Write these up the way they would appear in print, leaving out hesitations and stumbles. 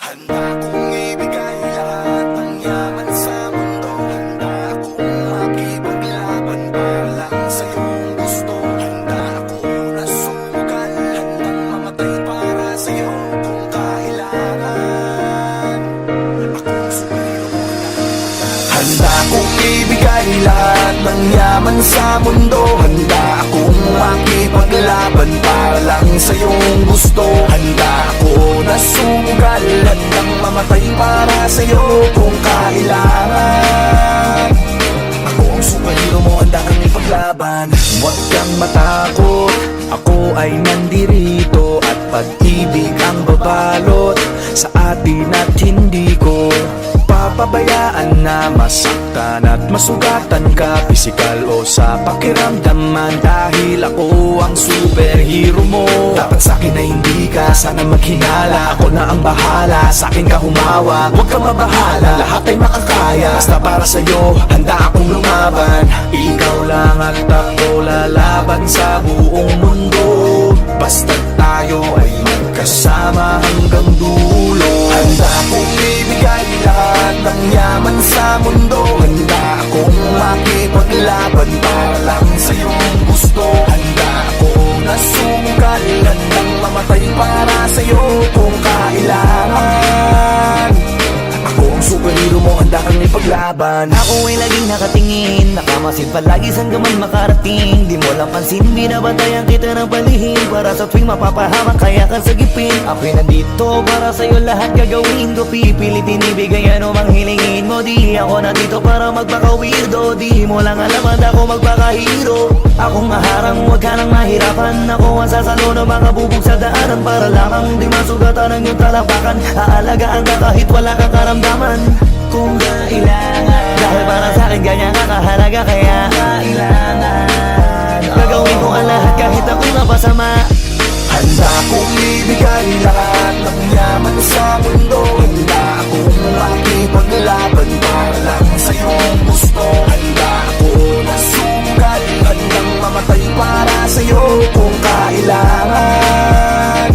Handa kong ibigay lahat ng yaman sa mundo. Handa akong makipaglaban para lang sa iyong gusto. Handa akong nasugal, handang mamatay para sa iyo kung kailangan. Akong superhero mo na. Handa kong ibigay lahat ng yaman sa mundo. Handa akong makipaglaban para lang sa iyong gusto. Handa ako na sumugal, handang mamatay para sa iyo kung kailangan. Ako ang superhero mo, handa kang ipaglaban. Huwag kang matakot, ako ay nandirito. At pag-ibig ang babalot sa atin at hindi ko papabayaan na masaktan at masugatan ka, pisikal o sa pakiramdaman. Dahil ako ang superhero mo, dapat sa'kin na hindi ka sana maghinala. Ako na ang bahala, sa'kin ka humawak, huwag ka mabahala, lahat ay makakaya. Basta para sa'yo, handa akong lumaban. Ikaw lang at ako lalaban sa buong mundo. Basta tayo ay magkasama hanggang dulo. Handa akong ibigay lahat ng yaman sa mundo. Handa akong makipaglaban para lang sa iyong gusto. Handa ako na sumugal, handang mamatay para sa iyo kung kailangan. Ako ang superhero mo, handa kang ipaglaban. Ako ay laging nakatingin, nakamasid palagi saan ka man makarating. Di mo lang pansin, binabantayan kita ng palihim. Para sa tuwing mapapahamak, kaya kang sagipin. Ako'y nandito para sa'yo, lahat gagawin ko. Pipilitin ibigay ano mang hilingin mo. Di ako nandito para magpaka-weirdo. Di mo lang alam, handa ko magpaka-hero. Akong aharang, huwag ka nang mahirapan. Ako ang sasalo ng mga bubog sa daanan. Para lamang di masugatan ang iyong talapakan. Aalagaan ka kahit wala kang karamdaman kung kailangan. Dahil para sa'kin ganyan ka kahalaga, kaya kailangan gagawin ko ang lahat kahit ako'y mapasama. Handa kong ibigay lahat ng yaman sa mundo. Handa akong makipaglaban para lang sa iyong gusto. Handa ako na sumugal, handang mamatay para sa iyo kung kailangan.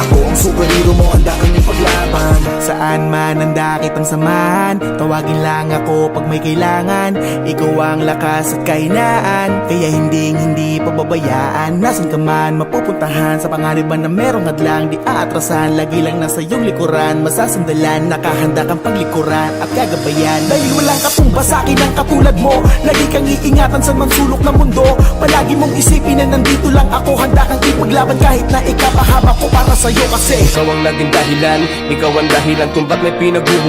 Ako ang superhero mo, handa kang ipaglaban. Saan man handa kitang samahan, tawagin lang ako pag may kailangan. Ikaw ang lakas at kahinaan, kaya hindi pababayaan. Nasaan ka man mapupuntahan, sa pangaliban na merong hadlang di aatrasan. Lagi lang nasa iyong likuran, masasandalan, nakahanda kang paglikuran at gagabayan. Dahil walang katumba sa'kin ang katulad mo, lagi kang iingatan sa mansulok ng mundo. Palagi mong isipin na nandito lang ako, handa kang ipaglaban kahit na ikapahaba ko para sa'yo. Kasi ikaw ang naging dahilan, ikaw ang dahilan kung ba't may pinaghuhulaan.